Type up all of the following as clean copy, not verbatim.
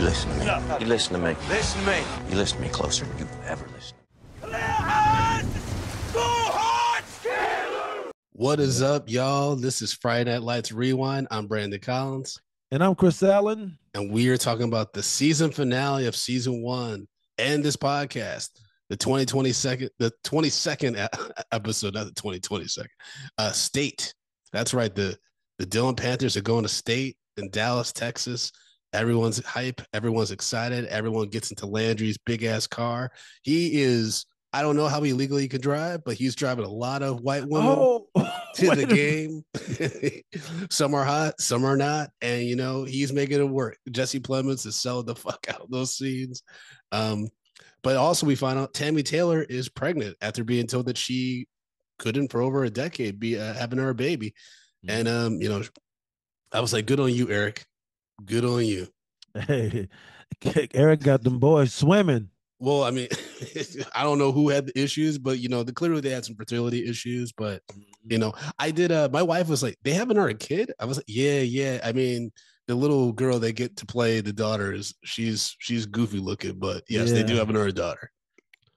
You listen to me. No. You listen to me. Listen to me. You listen to me closer than you've ever listened. What is up, y'all? This is Friday Night Lights Rewind. I'm Brandon Collins. And I'm Chris Allen. And we are talking about the season finale of season 1 and this podcast, the 22nd episode, not the 2022nd, State. That's right. The Dillon Panthers are going to State in Dallas, Texas. Everyone's hype. Everyone's excited. Everyone gets into Landry's big-ass car. He is, I don't know how he legally can drive, but he's driving a lot of white women to the game. Some are hot, some are not. And, you know, he's making it work. Jesse Plemons is selling the fuck out of those scenes. But also we find out Tammy Taylor is pregnant after being told that she couldn't for over a decade be having her a baby. And, you know, I was like, good on you, Eric. Good on you. Hey, Eric got them boys swimming. Well, I mean, I don't know who had the issues, but, you know, clearly they had some fertility issues. But, you know, I did. My wife was like, they haven't had a kid. I was like, yeah. I mean, the little girl they get to play the daughter she's goofy looking, but yes, they do have another daughter.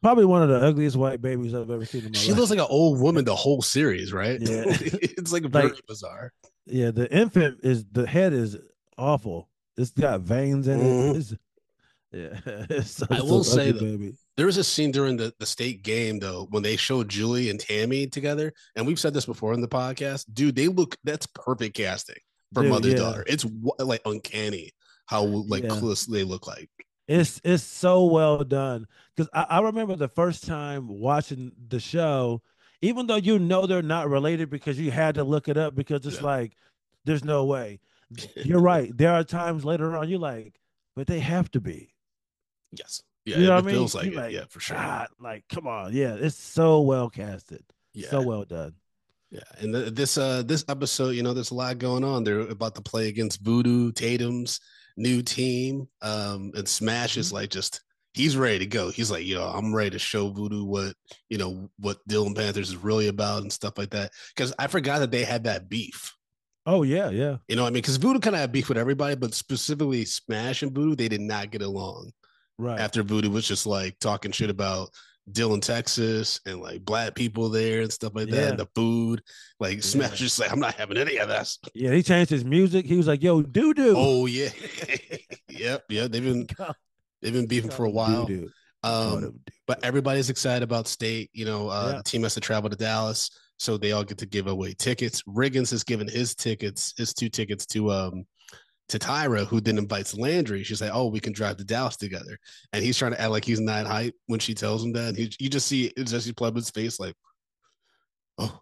Probably one of the ugliest white babies I've ever seen in my life. She looks like an old woman the whole series, right? Yeah. It's like very bizarre. Yeah, the infant the head is awful. It's got veins in it. I will say though, there was a scene during the state game though when they showed Julie and Tammy together, and we've said this before in the podcast. Dude, that's perfect casting for mother daughter. It's like uncanny how close they look like. It's so well done because I remember the first time watching the show, even though you know they're not related because you had to look it up because it's like there's no way. You're right. There are times later on you're like, but they have to be. Yes. Yeah. You know it feels like it. Like, yeah, for sure. God, like, come on. Yeah. It's so well casted. Yeah. So well done. Yeah. And this episode, you know, there's a lot going on. They're about to play against Voodoo, Tatum's new team. And Smash is like he's ready to go. He's like, I'm ready to show Voodoo what Dillon Panthers is really about and stuff like that. Because I forgot that they had that beef. Oh, yeah. You know what I mean? Because Voodoo kind of had beef with everybody, but specifically Smash and Voodoo, they did not get along. Right. After Voodoo was just like talking shit about Dillon, Texas, and like black people there and stuff like that, and the food. Like Smash just like, I'm not having any of that. Yeah, he changed his music. He was like, "Yo, doo-doo." Oh yeah, yep. They've been beefing for a while. But everybody's excited about State. You know, the team has to travel to Dallas, so they all get to give away tickets. Riggins has given his two tickets to Tyra, who then invites Landry. She's like, "Oh, we can drive to Dallas together," and he's trying to act like he's not hype when she tells him that. And you just see Jesse Plemons' face, like, "Oh,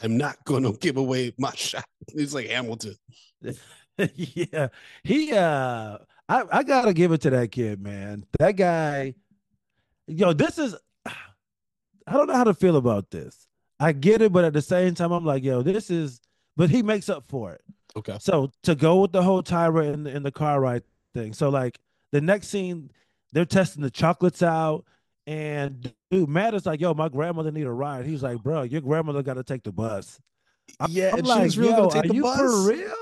I'm not going to give away my shot." He's like Hamilton. Yeah, I gotta give it to that kid, man. That guy, this is. I don't know how to feel about this. I get it, but at the same time, I'm like, this is. But he makes up for it. Okay. So to go with the whole Tyra in the car ride thing. So like the next scene, they're testing the chocolates out, and dude, Matt is like, "Yo, my grandmother need a ride." He's like, "Bro, your grandmother got to take the bus." I'm and like, she was really going to take the bus for real.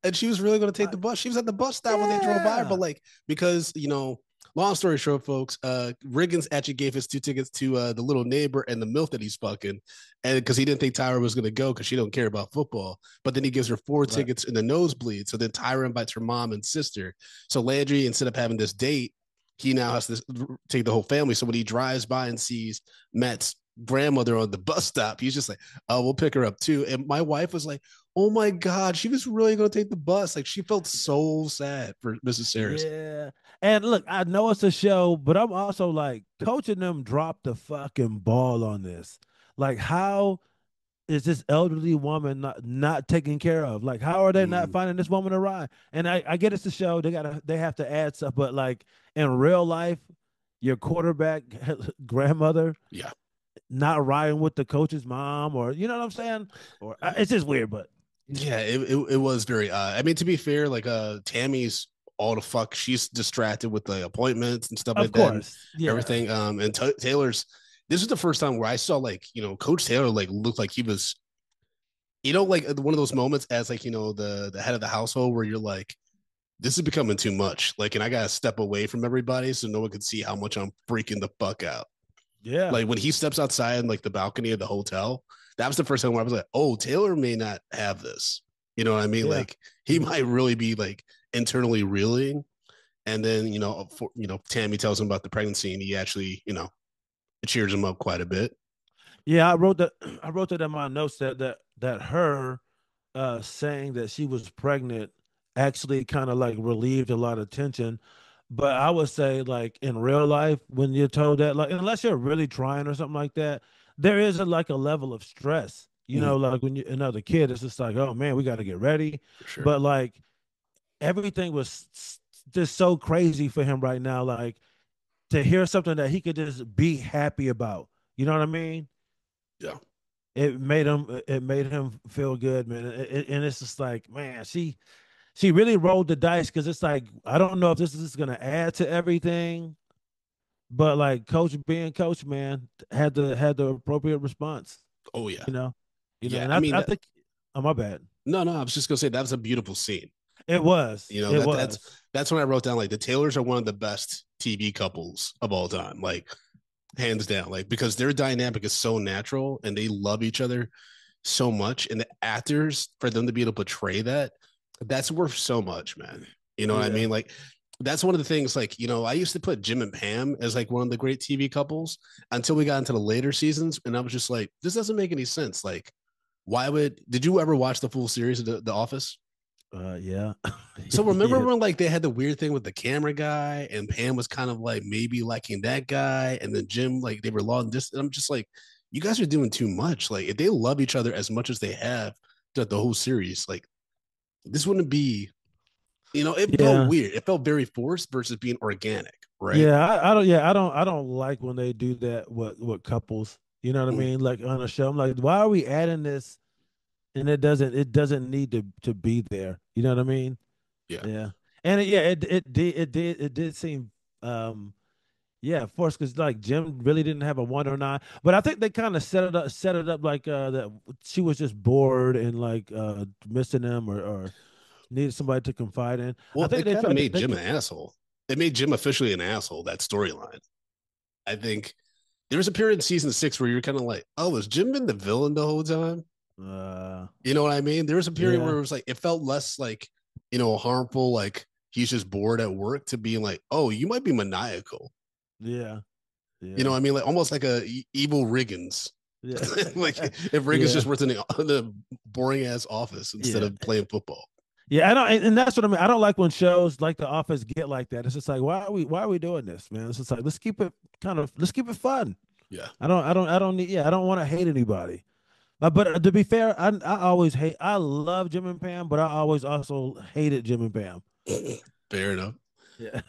And she was really going to take the bus. She was at the bus stop when they drove by, but like because long story short, folks, Riggins actually gave his 2 tickets to the little neighbor and the MILF that he's fucking, and because he didn't think Tyra was going to go because she don't care about football. But then he gives her 4 tickets in the nosebleed. So then Tyra invites her mom and sister. So Landry, instead of having this date, he now has to take the whole family. So when he drives by and sees Matt's grandmother on the bus stop, he's just like, "Oh, we'll pick her up too." And my wife was like, "Oh my God, she was really going to take the bus." Like she felt so sad for Mrs. Harris. Yeah. And look, I know it's a show, but I'm also like, coaching them dropped the fucking ball on this. Like, how is this elderly woman not taken care of? Like, how are they not finding this woman a ride? And I get it's a show. They have to add stuff, but like in real life, your quarterback grandmother, not riding with the coach's mom, or you know what I'm saying? Or it's just weird, but yeah, it was very odd. I mean, to be fair, like Tammy's all the fuck. She's distracted with the appointments and stuff like that. And everything. And Taylor's. This was the first time where I saw Coach Taylor looked like he was, like one of those moments as the head of the household where you're like, this is becoming too much. Like, and I gotta step away from everybody so no one can see how much I'm freaking the fuck out. Yeah, Like when he steps outside like the balcony of the hotel, that was the first time where I was like, oh, Taylor may not have this. You know what I mean? yeah. Like he might really be like internally reeling. And then, Tammy tells him about the pregnancy and he actually, it cheers him up quite a bit. Yeah, I wrote that. I wrote that in my notes that her saying that she was pregnant actually kind of like relieved a lot of tension. But I would say, like in real life, when you're told that, like unless you're really trying or something like that, there is like a level of stress. Mhm, Like when you another kid, it's just like, oh man, we got to get ready. for sure. But like everything was just so crazy for him right now. Like to hear something that he could just be happy about. You know what I mean? Yeah. It made him feel good, man. And it's just like, man, she really rolled the dice because it's like I don't know if this is going to add to everything, but like coach being coach, man, had the appropriate response. Oh yeah. You know, Yeah. and I mean I that think, oh my bad, no, I was just gonna say that was a beautiful scene. it was, You know, it that that's was, that's when I wrote down like the Taylors are one of the best TV couples of all time. Like hands down. Like because their dynamic is so natural and they love each other so much. And the actors, for them to be able to portray that, that's worth so much, man. You know what I yeah, mean? Like that's one of the things, like, I used to put Jim and Pam as like one of the great TV couples until we got into the later seasons. And I was just like, this doesn't make any sense. Like, did you ever watch the full series of The Office? yeah, So remember yeah, when like they had the weird thing with the camera guy and Pam was kind of like maybe liking that guy and then Jim like they were long distance. I'm just like, you guys are doing too much. Like if they love each other as much as they have throughout the whole series, like this wouldn't be, it felt yeah. weird. It felt very forced versus being organic, right? Yeah, I don't. Yeah, I don't like when they do that with couples. You know what I Mm, mean? Like on a show, I'm like, why are we adding this? And it doesn't need to be there. You know what I mean? yeah. Yeah, and it did seem yeah forced because like Jim really didn't have a 109, but I think they kind of set it up like that she was just bored and like missing him or needed somebody to confide in. I Well, think it they kind of tried to made Jim an asshole. It made Jim officially an asshole, that storyline. I think there was a period in season 6 where you're kind of like, oh, has Jim been the villain the whole time? uh You know what I mean? There was a period where yeah it was like it felt less like, harmful, like he's just bored at work to being like, oh, you might be maniacal. yeah You know yeah what I mean? Like almost like a evil Riggins. yeah Like if Riggins yeah just worked in the boring ass office instead yeah. of playing football. Yeah, I don't, and that's what I mean. I don't like when shows like The Office get like that. It's just like, why are we doing this, man? It's just like let's keep it fun. Yeah. I don't need, yeah, I don't want to hate anybody. But to be fair, I love Jim and Pam, but I always also hated Jim and Pam. Fair enough. Yeah,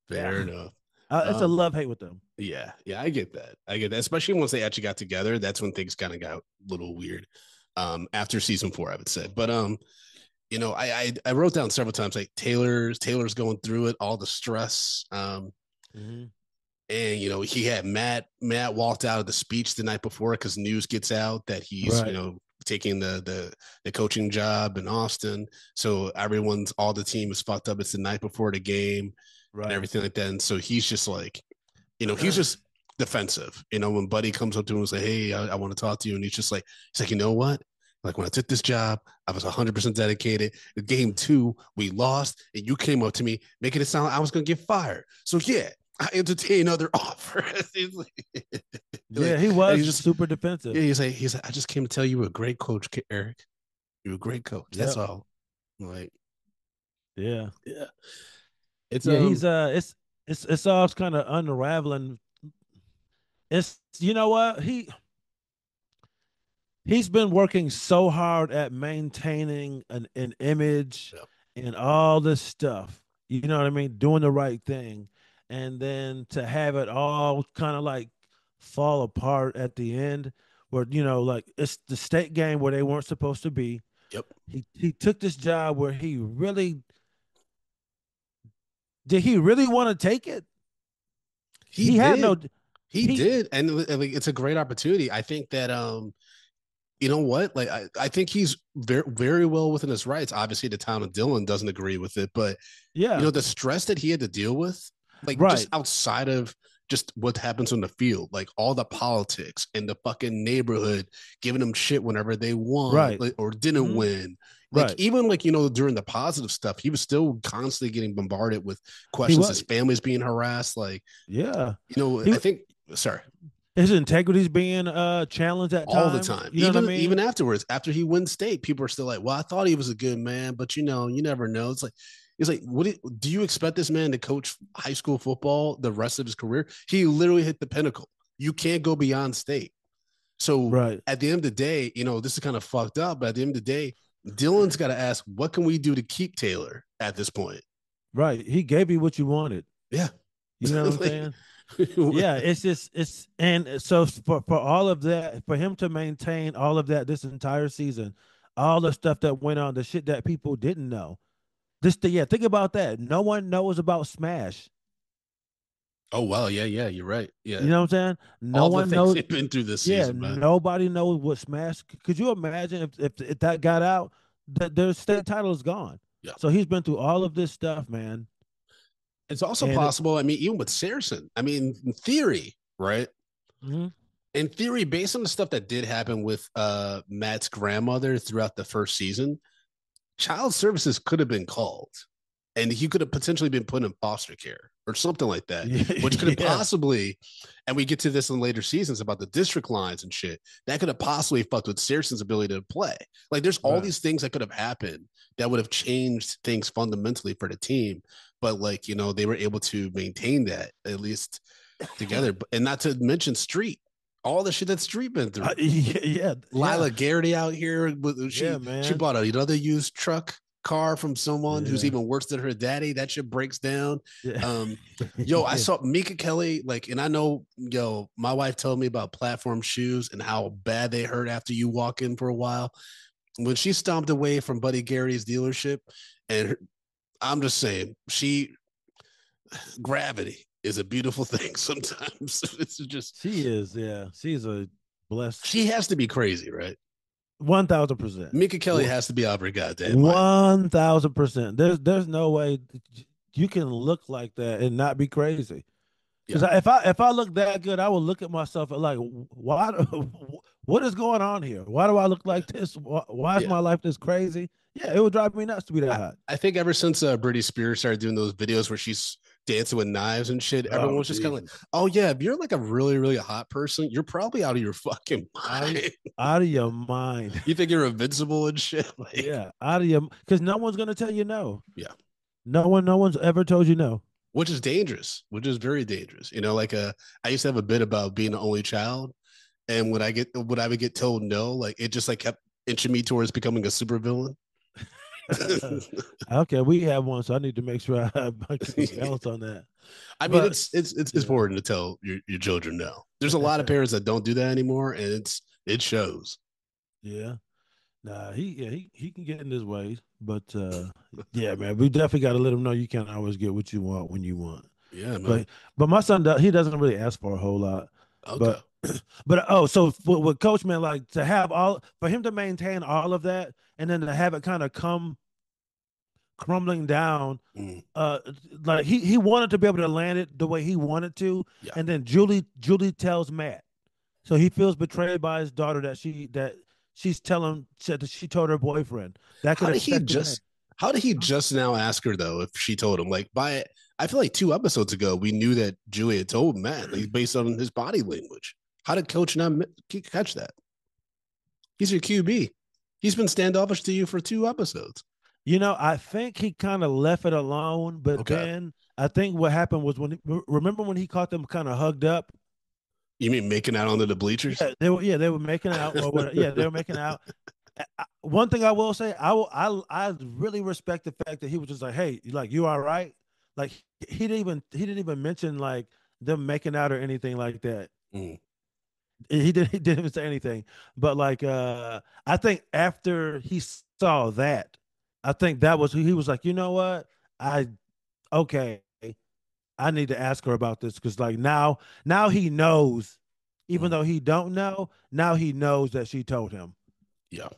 yeah, Fair enough. it's a Um, love hate with them. yeah, yeah, I get that. I get that. Especially once they actually got together, that's when things kind of got a little weird. After season 4, I would say. But I wrote down several times like Taylor's going through it, all the stress. Hmm. And he had Matt walked out of the speech the night before because news gets out that he's Right, taking the coaching job in Austin. So all the team is fucked up. It's the night before the game and right. everything like that. And so he's just like, he's just defensive. When Buddy comes up to him and say, "Hey, I want to talk to you," and he's like, you know what? Like when I took this job, I was 100% dedicated. Game 2, we lost, and you came up to me making it sound like I was going to get fired. So yeah, I entertain other offers. He's Yeah, like, he and was he's just, super yeah, defensive. he's like, I just came to tell you, you're a great coach, Eric. You're a great coach. That's Yep. all. I'm like, Yeah. yeah, it's Yeah, he's it's all kind of unraveling. It's you know what? He's been working so hard at maintaining an image yeah, and all this stuff. You know what I mean? Doing the right thing. And then to have it all kind of like fall apart at the end where, like it's the state game where they weren't supposed to be. yep. He took this job where he really want to take it? He He had no did. He he did, and like, it's a great opportunity. I think that you know what? Like I think he's very very well within his rights. Obviously, the town of Dillon doesn't agree with it, but you Yeah, know, the stress that he had to deal with, like just right, outside of just what happens on the field, like all the politics and the fucking neighborhood giving him shit whenever they won right, like, or didn't hmm win. Like right. even like, you know, during the positive stuff, he was still constantly getting bombarded with He questions. His was, family's being harassed. Like, yeah. you know, He I think sorry, his integrity's being challenged at all the times. time. You know what I Even mean? afterwards, after he wins state, people are still like, "Well, I thought he was a good man, but you know, you never know." It's like, do you expect this man to coach high school football the rest of his career? He literally hit the pinnacle. You can't go beyond state. So Right, at the end of the day, you know, this is kind of fucked up. But at the end of the day, Dylan's got to ask, what can we do to keep Taylor at this point? right. He gave you what you wanted. Yeah, You know what I'm like, saying? Yeah, it's just it's and so for all of that, for him to maintain all of that this entire season, all the stuff that went on, the shit that people didn't know. Yeah, think about that. No one knows about Smash. oh well, yeah, yeah, you're right. You Yeah, know what I'm saying? No all the one things knows. they've been through this Yeah, season, man. nobody knows what Smash. Could you imagine if that got out, that their state title is gone. Yeah. So he's been through all of this stuff, man. It's also And it, possible. I mean, even with Saracen, I mean, in theory, right? mhm. In theory, based on the stuff that did happen with Matt's grandmother throughout the first season, child services could have been called, and he could have potentially been put in foster care or something like that, which could have Yeah, possibly. And we get to this in later seasons about the district lines and shit. That could have possibly fucked with Saracen's ability to play. Like, there's all right. these things that could have happened that would have changed things fundamentally for the team. But like, you know, they were able to maintain that at least together, and not to mention Street, all the shit that Street been through. Yeah, yeah, yeah, Lila Garrity out here, yeah, she man. bought another used truck car from someone who's Yeah, even worse than her daddy. That shit breaks down. yeah, Um, yo, I yeah. saw Mika Kelly, like, and I know, yo, my wife told me about platform shoes and how bad they hurt after you walk in for a while. When she stomped away from Buddy Garrity's dealership, and her, I'm just saying, gravity is a beautiful thing sometimes. It's just, She is. Yeah, she's a blessed she has to be crazy, right? 1,000%. Mika Kelly has to be out of her goddamn mind. 1,000%. There's no way you can look like that and not be crazy. Yeah. Because if I look that good, I will look at myself and like, why? What is going on here? Why do I look like this? Why is Yeah. my life this crazy? Yeah, it would drive me nuts to be that hot. I think ever since Britney Spears started doing those videos where she's dancing with knives and shit, everyone Oh was just kind of like, Jesus! oh yeah, if you're like a really, really hot person, you're probably out of your fucking Out of, mind. out of your mind. You think you're invincible and shit? Like, Yeah, out of your because no one's gonna tell you no. yeah. No one's ever told you no. Which is dangerous, which is very dangerous. You know, like I used to have a bit about being an only child. And when I would get told no, like it just like kept inching me towards becoming a supervillain. Okay, we have one, so I need to make sure I have a balance on that. I mean, But it's yeah, important to tell your children no. There's a lot of parents that don't do that anymore, and it shows. yeah. Nah, he can get in his ways, but yeah, man, we definitely got to let him know you can't always get what you want when you want. Yeah, man. But my son he doesn't really ask for a whole lot, Okay. but oh, so with Coach, man, like to have all for him to maintain all of that and then to have it kind of come crumbling down, Mm, uh, like he wanted to be able to land it the way he wanted to, yeah. and then Julie tells Matt. So he feels betrayed by his daughter that she's telling said that she told her boyfriend. That could How did he affect him. just how did he just now ask her though if she told him? Like by I feel like 2 episodes ago we knew that Julia told Matt like, based on his body language. How did Coach not catch that? He's your QB. He's been standoffish to you for 2 episodes. You know, I think he kind of left it alone, but Okay. then I think what happened was remember when he caught them kind of hugged up. You mean making out onto the bleachers? They were making out or whatever. Yeah, they were making out. One thing I will say, I really respect the fact that he was just like, hey, like you all right? Like he didn't even mention like them making out or anything like that. Mm. He didn't even say anything. But like I think after he saw that, I think that was he was like, you know what? Okay, I need to ask her about this because like now he knows, even Mm. though he don't know, now he knows that she told him. Yeah,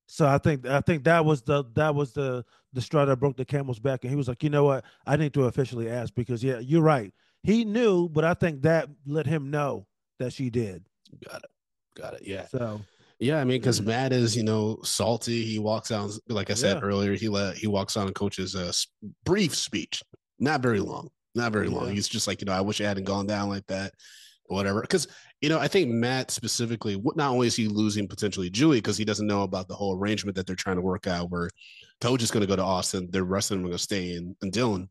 So I think that was the straw that broke the camel's back, and he was like, you know what, I need to officially ask because yeah, you're right. He knew, but I think that let him know that she did. got it. Got it. Yeah. So Yeah, I mean, because Matt is, salty. He walks out, like I said yeah, earlier, he walks on and coaches a brief speech, not very long, not very long. yeah, He's just like, I wish it hadn't gone down like that, or whatever. Because I think Matt specifically, not only is he losing potentially Julie because he doesn't know about the whole arrangement that they're trying to work out, where Coach is going to go to Austin, the rest of them are going to stay in Dillon,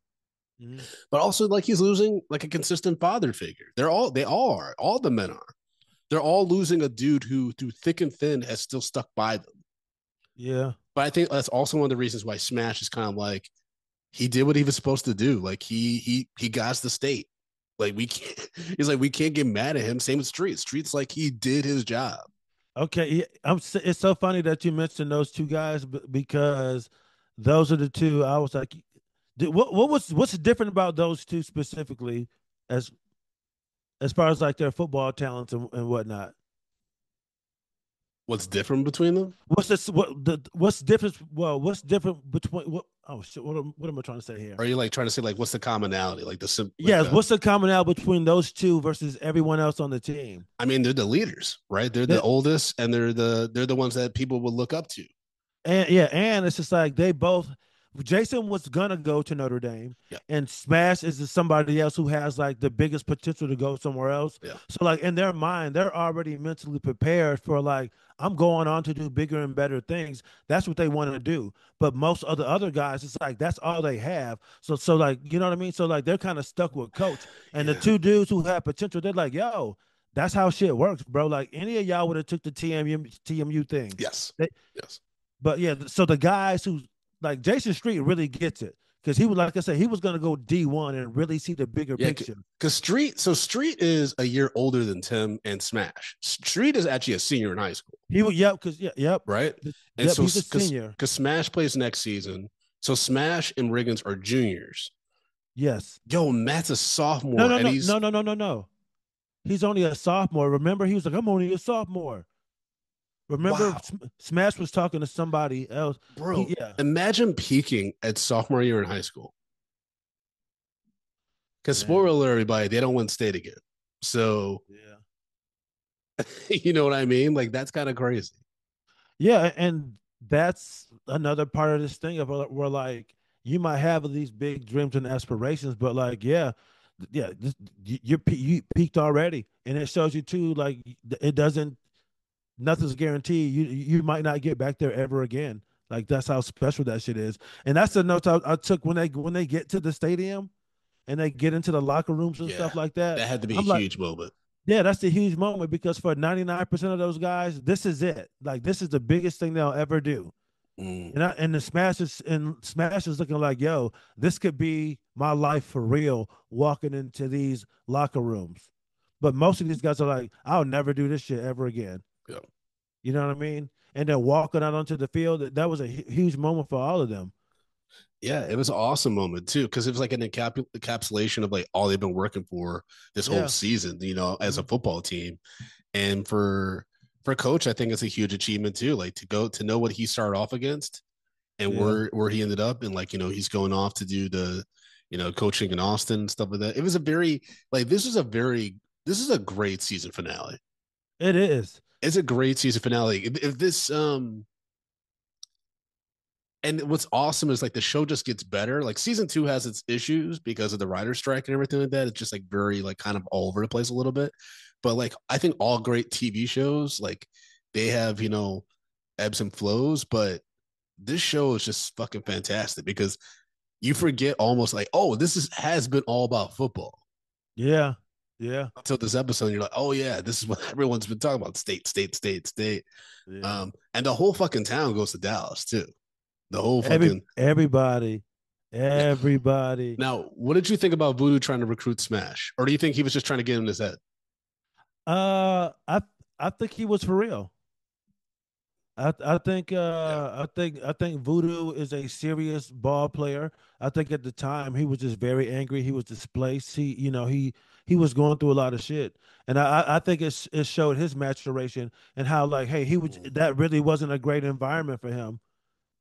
mhm. but also like he's losing like a consistent father figure. They all are, all the men are. They're all losing a dude who, through thick and thin, has still stuck by them. Yeah. But I think that's also one of the reasons why Smash is kind of like he did what he was supposed to do. Like he got the state. Like we can't. He's like we can't get mad at him. Same with Street. Street's like he did his job. Okay, yeah, it's so funny that you mentioned those two guys because those are the two I was like, what's different about those two specifically as as far as like their football talents and whatnot? What's different between them? What's difference? Well, what's different between what? Oh shit! What am I trying to say here? Are you like trying to say like what's the commonality? Like Yes, what's the commonality between those two versus everyone else on the team? I mean they're the leaders, right? They're the That oldest and they're the ones that people will look up to. And yeah, and it's just like they both. Jason was gonna go to Notre Dame, Yeah, and Smash is somebody else who has like the biggest potential to go somewhere else. yeah, So like in their mind, they're already mentally prepared for like I'm going on to do bigger and better things. That's what they want to do. But most of the other guys, it's like that's all they have. So like you know what I mean. So like they're kind of stuck with coach, and the yeah. two dudes who have potential, they're like, yo, that's how shit works, bro. Like any of y'all would have took the TMU thing. Yes, They, yes. but yeah, so the guys who like Jason Street really gets it because he was like I said, he was gonna go D1 and really see the bigger Yeah, picture. because Street is a year older than Tim and Smash. Street is actually a senior in high school, He would yep, because yeah, yep, right? And yep, so he's a because senior. Smash plays next season, so Smash and Riggins are juniors. Yes. Yo, Matt's a No, sophomore, no, and no, he's no, no, no, no, no. He's only a sophomore. Remember, he was like, I'm only a sophomore. Remember, wow, Smash was talking to somebody else. bro. He yeah, Imagine peaking at sophomore year in high school. Because spoiler man. alert, everybody, they don't win state again. So Yeah. you know what I mean? Like that's kind of crazy. Yeah, and that's another part of this thing of where like you might have these big dreams and aspirations, but like yeah, you peaked already, and it shows you too. Like it doesn't, nothing's guaranteed. You might not get back there ever again. Like that's how special that shit is, and that's the notes I took when they get to the stadium and they get into the locker rooms and Yeah, stuff like that. that had to be a I'm like, huge moment. yeah, that's a huge moment because for 99% of those guys, this is it. Like this is the biggest thing they'll ever do. Mm, And the Smash is looking like, yo, this could be my life for real walking into these locker rooms. But most of these guys are like, I'll never do this shit ever again. yeah. You know what I mean? And then walking out onto the field, that was a huge moment for all of them. Yeah, it was an awesome moment too, because it was like an encapsulation of like all they've been working for this whole Yeah. season, as a Mhm. football team. And for coach, I think it's a huge achievement too. Like to know what he started off against and Yeah. where he ended up, and like he's going off to do the coaching in Austin and stuff like that. It was a very like this is a great season finale. It is. It's a great season finale. If this and what's awesome is like the show just gets better. Like season two has its issues because of the writer's strike and everything like that. It's just like very like kind of all over the place a little bit. But like I think all great TV shows, like they have, ebbs and flows, but this show is just fucking fantastic because you forget almost like, oh, has been all about football. Yeah. Yeah. Until this episode, you're like, oh yeah, this is what everyone's been talking about. State, state, state, state. Yeah. And the whole fucking town goes to Dallas too. The whole Every fucking everybody, yeah. everybody. Now, what did you think about Voodoo trying to recruit Smash, or do you think he was just trying to get in his head? Uh, I I think he was for real. Yeah, I think Voodoo is a serious ball player. I think at the time he was just very angry. He was displaced. He he was going through a lot of shit, and I think it showed his maturation and how like, hey, he was that really wasn't a great environment for him.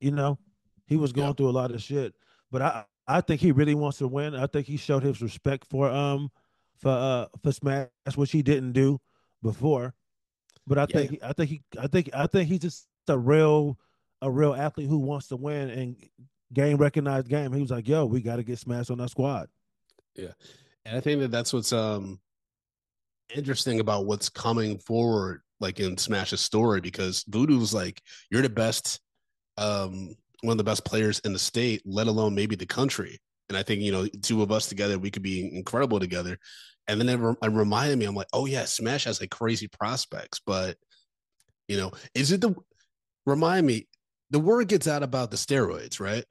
You know, he was Yeah. going through a lot of shit, but I think he really wants to win. I think he showed his respect for Smash, which he didn't do before. But Yeah. I think he's just a real athlete who wants to win and game recognized game. He was like, "Yo, we got to get Smash on that squad." Yeah. And I think that that's what's interesting about what's coming forward, like in Smash's story, because Voodoo's like, you're the best, one of the best players in the state, let alone maybe the country. And I think, two of us together, we could be incredible together. And then it reminded me, I'm like, oh yeah, Smash has like crazy prospects, but is it remind me, the word gets out about the steroids, right?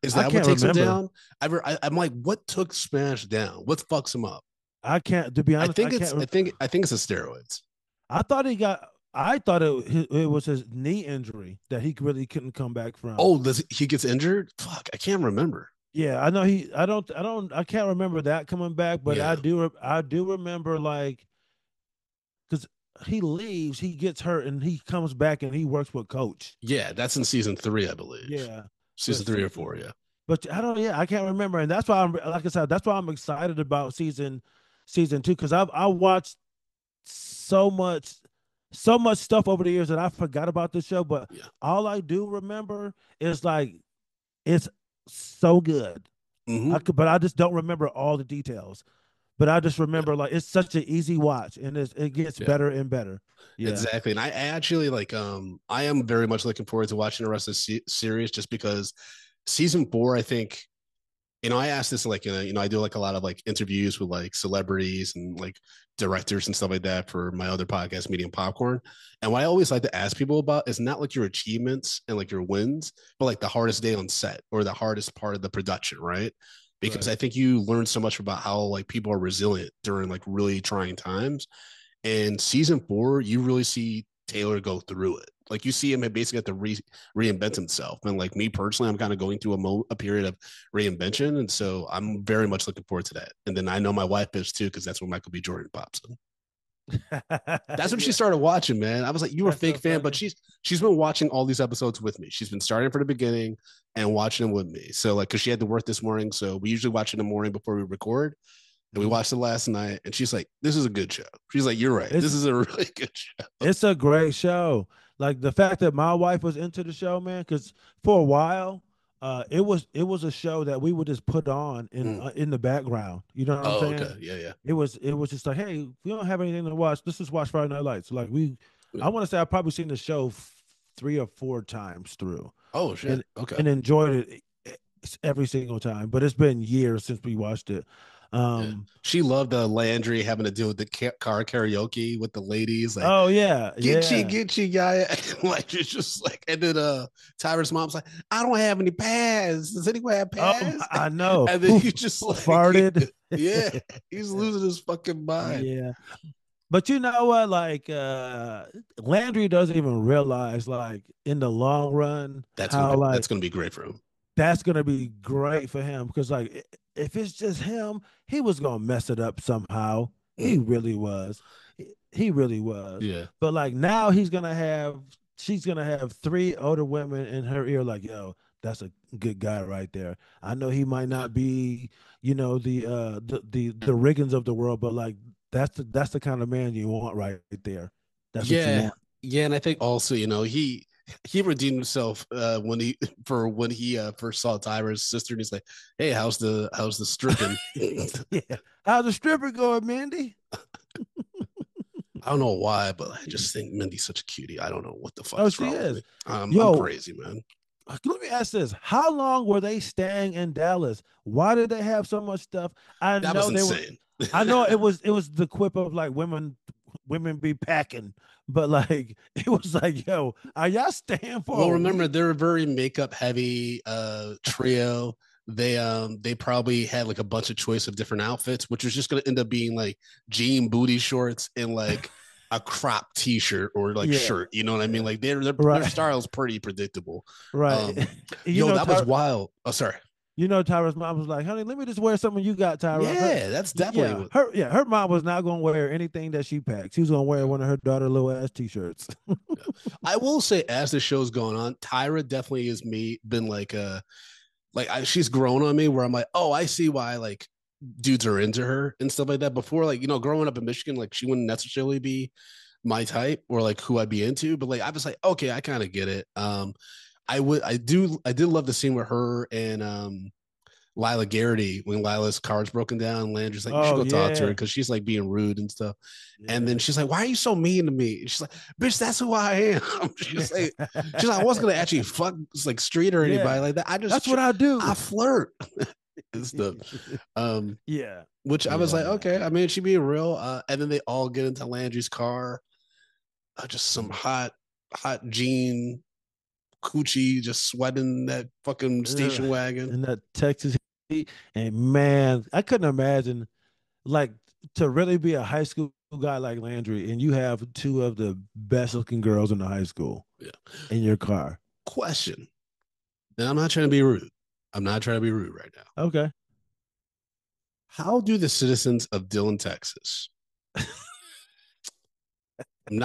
Is I that what can't takes him remember. down? I'm like, what took Smash down? What fucks him up? I can't, to be I honest. think it's I think it's the steroids. I thought he got. I thought it was his knee injury that he really couldn't come back from. Oh, he gets injured? Fuck, I can't remember. Yeah, I know he. I can't remember that coming back, but Yeah, I do remember like because he leaves, he gets hurt, and he comes back and he works with Coach. yeah, that's in season 3, I believe. Yeah, but Season 3 or 4, yeah. but I don't. Yeah, I can't remember, and that's why I'm like I said. That's why I'm excited about season 2 because I watched so much stuff over the years that I forgot about the show. But Yeah. all I do remember is like it's so good. Mm-hmm. But I just don't remember all the details. But I just Yeah. remember like it's such an easy watch, and it gets Yeah. better and better. Yeah. Exactly. And I actually like I am very much looking forward to watching the rest of the series just because season 4, I think, I asked this like, I do like a lot of like interviews with like celebrities and like directors and stuff like that for my other podcast, Medium Popcorn. And what I always like to ask people about is not like your achievements and like your wins, but like the hardest day on set or the hardest part of the production, right? Because Right. I think you learn so much about how like people are resilient during like really trying times. And season 4, you really see Taylor go through it. Like you see him basically have to reinvent himself. And like me personally, I'm kind of going through a period of reinvention. And so I'm very much looking forward to that. And then I know my wife is too, because that's when Michael B. Jordan pops in. That's when she Yeah, started watching, man. I was like, you were a that's fake so fan, but funny. she's been watching all these episodes with me. She's been starting from the beginning and watching them with me. So like, cause she had to work this morning. So we usually watch in the morning before we record. And we Mhm. watched it last night, and she's like, "This is a good show." She's like, "You're right. This It's is a really good show." it's a great show. Like the fact that my wife was into the show, man, because for a while, it was a show that we would just put on Mm. in the background. You know what I'm Oh, saying? okay. Yeah, yeah. It was just like, hey, we don't have anything to watch. Let's just watch Friday Night Lights. Like Yeah. I want to say I've probably seen the show 3 or 4 times through, Oh shit. and Okay. and enjoyed it every single time. But it's been years since we watched it. Yeah. Um, She loved Landry having to do with the car karaoke with the ladies, like oh yeah, yeah. get you, guy. Like it's just like, and then Tyra's mom's like, I don't have any pads. Does anyone have pads? I know And then he's just who like, farted. yeah, he's losing his fucking mind. Yeah. But you know what? Like Landry doesn't even realize, like, in the long run, how That's like gonna be great for him. that's gonna be great for him. Because like if it's just him, he was gonna mess it up somehow. He Mm. really was. He really was. Yeah. But like now she's gonna have 3 older women in her ear, like, yo, that's a good guy right there. I know he might Yeah. not be, the Riggins of the world, but like that's the kind of man you want right there. That's what you Yeah, want. yeah, and I think also, he redeemed himself when he first saw Tyra's sister, and he's like, "Hey, how's the stripping?" Yeah. How's the stripper going, Mandy? I don't know why, but I just think Mindy's such a cutie. I don't know what the fuck Oh, is she wrong with is. me. I'm Yo, crazy, man. let me ask this. How long were they staying in Dallas? Why did they have so much stuff? I That was know they were insane. I know it was the quip of like women be packing, but like it was like, yo, are y'all staying for Well, a remember week? they're a very makeup heavy trio. They probably had like a bunch of choice of different outfits, which was just gonna end up being like jean booty shorts and like a crop t-shirt or like Yeah, shirt. You know what I mean? yeah. Like their Right. style is pretty predictable. Right. Um, You yo, know, that was wild. Oh, sorry. Tyra's mom was like, "Honey, let me just wear something you got, Tyra." Yeah, that's definitely what. Her mom was not gonna wear anything that she packed. She was gonna wear one of her daughter little ass t-shirts. Yeah. I will say, as the show's going on, Tyra definitely has been she's grown on me where I'm like, oh, I see why like dudes are into her and stuff like that. Before, like, growing up in Michigan, like she wouldn't necessarily be my type or like who I'd be into, but like I was like, okay, I kind of get it. I did love the scene with her and Lila Garrity when Lila's car's broken down. And Landry's like, you should Oh go talk to her yeah, because she's like being rude and stuff. And then yeah, she's like, why are you so mean to me? And she's like, bitch, that's who I am. She's like, I wasn't gonna actually fuck like street or anybody yeah. like that. That's what I I do. flirt and stuff. Um, Yeah, which I was yeah, like, man. okay, I mean, she being real. And then they all get into Landry's car. Just some hot jean coochie just sweating that fucking Ugh, station wagon. in that Texas heat. And man, I couldn't imagine like to really be a high school guy like Landry, and you have two of the best looking girls in the high school Yeah. in your car. Question. And I'm not trying to be rude. I'm not trying to be rude right now. Okay. How do the citizens of Dillon, Texas? I'm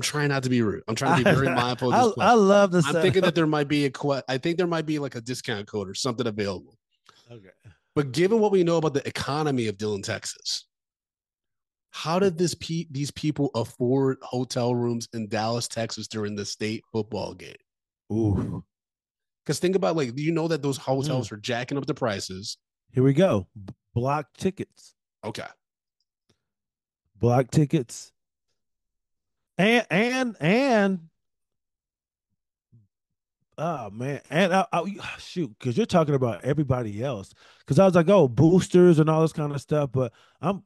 trying not to be rude. I'm trying to be very mindful of this I question. love the I'm thinking that setup. there might be I think there might be like a discount code or something available. Okay. But given what we know about the economy of Dillon, Texas, how did these people afford hotel rooms in Dallas, Texas during the state football game? Ooh. Because think about like, do you know that those Mm. hotels are jacking up the prices? Here we go. Block tickets. Okay. Block tickets. And oh man, and shoot, because you're talking about everybody else. Because I was like, oh, boosters and all this kind of stuff. But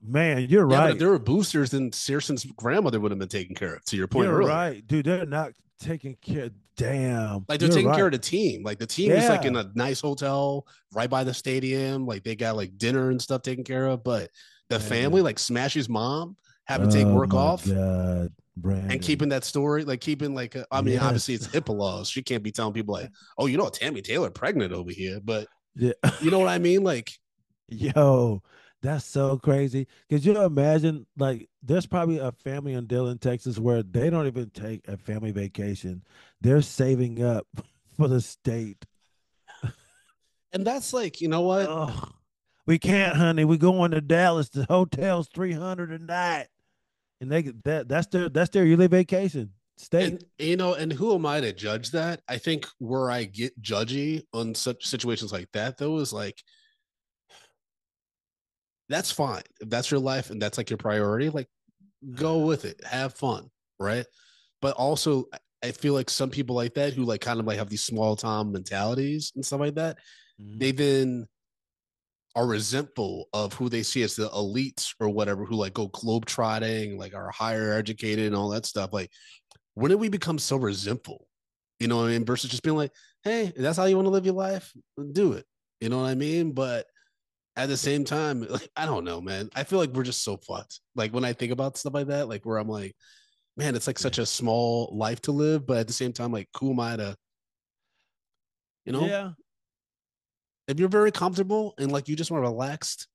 man, you're Yeah, but if right. there were boosters, then Searson's grandmother would have been taken care of, to your point You're earlier. right, dude. They're not taking care. Damn, Like they're you're taking care of right. the team. Like the team is like in Yeah, a nice hotel right by the stadium. Like they got like dinner and stuff taken care of. But the family, Brandon. like Smash's mom, having to take Oh work my off God, and Brandon. keeping that story, like keeping like, I mean, obviously Yes. it's HIPAA laws. She can't be telling people like, oh, Tammy Taylor pregnant over here. But Yeah. you know what I mean? Like, Yo, that's so crazy. Could you imagine, like, there's probably a family in Dillon, Texas, where they don't even take a family vacation. They're saving up for the state. and that's like, you know what? Oh, we can't, honey. We going to Dallas. The hotel's 300 a night. And that's their yearly vacation. State. And who am I to judge that? I think where I get judgy on such situations like that, though, is like that's fine if that's your life and that's like your priority. Like, go with it, have fun, right? But also, I feel like some people like that who like kind of like have these small town mentalities and stuff like that. Mhm. They then are resentful of who they see as the elites or whatever who like go globe trotting, like are higher educated and all that stuff. Like, when did we become so resentful? You know what I mean? Versus just being like, hey, if that's how you want to live your life, do it. You know what I mean? But at the same time, like, I don't know, man. I feel like we're just so fucked. Like when I think about stuff like that, like where I'm like, man, it's like such a small life to live, but at the same time, like, who am I to, you know, Yeah. if you're very comfortable and like you just want a relaxed,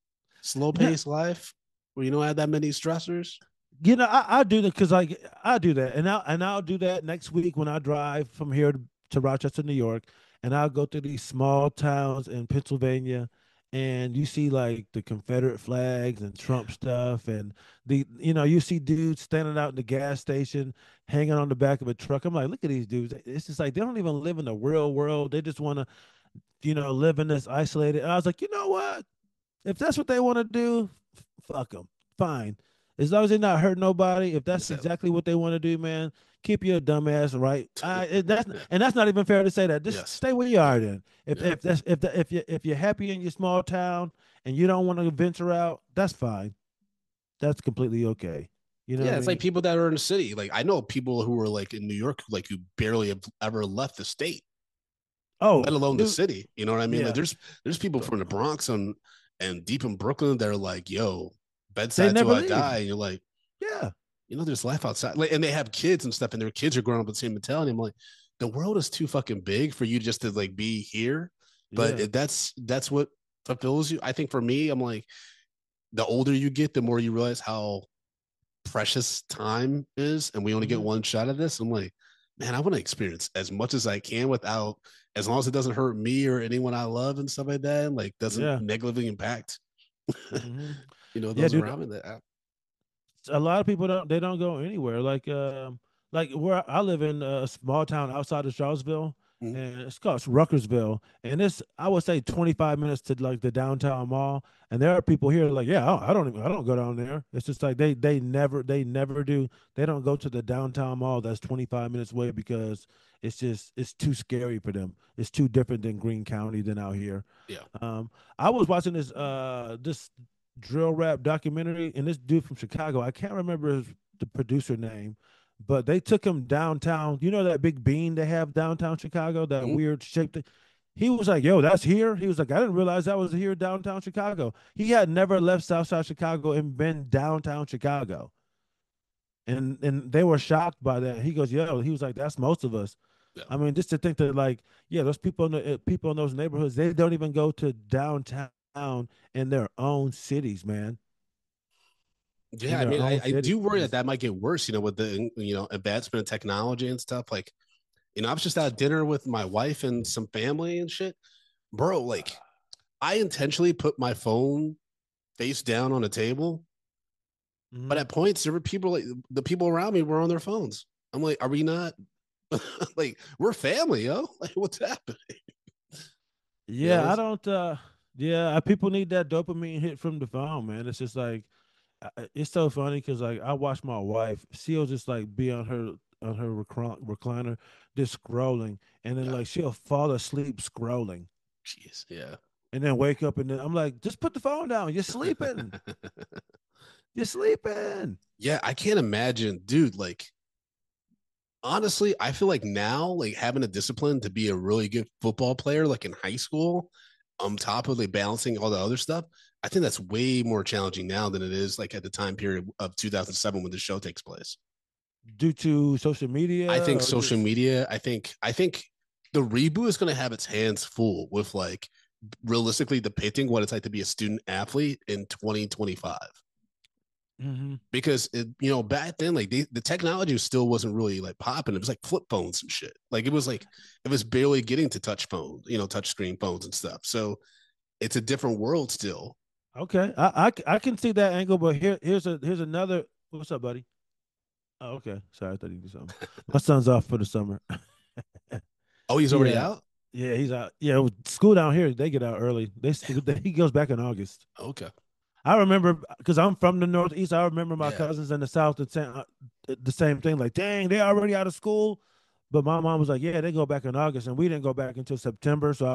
slow No, paced life where you don't have that many stressors. I do that because like I do that, and I'll do that next week when I drive from here to Rochester, New York, and I'll go through these small towns in Pennsylvania, and you see like the Confederate flags and Trump stuff, and you see dudes standing out in the gas station, hanging on the back of a truck. I'm like, look at these dudes. It's just like they don't even live in the real world. They just want to, live in this isolated. And I was like, you know what? If that's what they want to do, fuck them. Fine. As long as they're not hurting nobody, if that's So, exactly what they want to do, man, keep your dumb ass right. That's yeah. and that's not even fair to say that. Just Yes. stay where you Yeah. are then. If Yeah. if that's if you're happy in your small town and you don't want to venture out, that's fine. That's completely okay. You know what Yeah, I it's like mean? people that are in the city. Like I know people who are like in New York, like who barely have ever left the state, let Oh, alone the dude, city. You know what I mean? Like yeah. there's people from the Bronx and deep in Brooklyn that are like, yo, They bedside till never I die. leave. And you're like, Yeah. there's life outside. Like, and they have kids and stuff, and their kids are growing up with the same mentality. I'm like, the world is too fucking big for you just to like be here. But Yeah. that's what fulfills you. I think for me, I'm like, the older you get, the more you realize how precious time is, and we only get Hmm. one shot of this. I'm like, man, I want to experience as much as I can without, as long as it doesn't hurt me or anyone I love and stuff like that, and like doesn't Yeah. negatively impact, Hmm. Yeah, those dude. around me. That A lot of people don't go anywhere. Like where I live in a small town outside of Charlottesville, mm, and it's called Ruckersville, and it's I would say 25 minutes to like the downtown mall. And there are people here like, yeah, I don't go down there. It's just like they never do. They don't go to the downtown mall that's 25 minutes away because it's too scary for them. It's too different than Greene County than out here. yeah, Um, I was watching this drill rap documentary, and this dude from Chicago, I can't remember the producer name, but they took him downtown. You know that big bean they have downtown Chicago, that mm, weird shaped thing? He was like, "Yo, that's here." He was like, "I didn't realize that was here downtown Chicago." He had never left Southside Chicago and been downtown Chicago, and they were shocked by that. He goes, "Yo," he was like, "That's most of us." yeah, I mean, just to think that, like, yeah, those people in people in those neighborhoods, they don't even go to downtown in their own cities, man. yeah. In I their mean, own I cities. do worry that that might get worse, with the advancement of technology and stuff. Like, I was just at dinner with my wife and some family and shit, bro. Like, I intentionally put my phone face down on a table. But Mhm. at points, there were people like the people around me were on their phones. I'm like, are we not like we're family, yo? Like, what's happening? You know, Yeah, I don't. Yeah, people need that dopamine hit from the phone, man. It's just like it's so funny because like I watch my wife, she'll just like be on her recliner, just scrolling, and then yeah, like she'll fall asleep scrolling, jeez, yeah. and then wake up, and then I'm like, just put the phone down. You're sleeping. You're sleeping. Yeah, I can't imagine, dude. Like, honestly, I feel like now, like having a discipline to be a really good football player, like in high school, on top of like balancing all the other stuff, I think that's way more challenging now than it is like at the time period of 2007 when the show takes place. Due to social I media think or social just media. I think the reboot is going to have its hands full with like realistically depicting what it's like to be a student athlete in 2025. Mhm. Because back then, like the technology still wasn't really like popping. It was like flip phones and shit. Like it was barely getting to touch phones, touch screen phones and stuff. So it's a different world still. Okay, I can see that angle, but here's another. What's up, buddy? Oh, okay. Sorry, I thought you did something. My son's off for the summer. Oh, he's already Yeah, out. yeah, he's out. Yeah, school down here they get out early. He goes back in August. Okay. I remember because I'm from the Northeast. I remember my Yeah. cousins in the South that saying the same thing. Like, dang, they already out of school. But my mom was like, yeah, they go back in August, and we didn't go back until September. So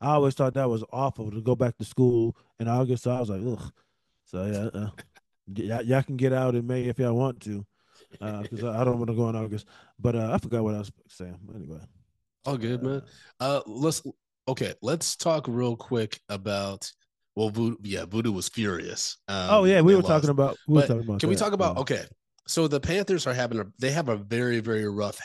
I always thought that was awful to go back to school in August. So I was like, ugh. So yeah, y'all can get out in May if y'all want to, because I don't want to go in August. But I forgot what I was saying. Anyway, All good, man. uh, Let's okay. Let's talk real quick about Voodoo. Yeah, Voodoo was furious. oh yeah, When they lost. we were But talking about can we that. talk about Yeah. okay? So the Panthers are they have a very very rough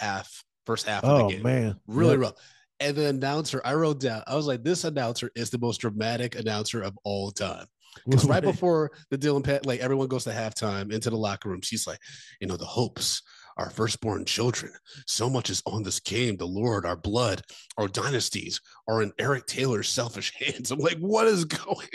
first half of the Oh game, man. really Yep. rough. And the announcer, I wrote down, I was like, this announcer is the most dramatic announcer of all time. Because right before the Dylan Pat, like everyone goes to halftime into the locker room, she's like, the hopes, our firstborn children. So much is on this game. The Lord, our blood, our dynasties are in Eric Taylor's selfish hands. I'm like, what is going?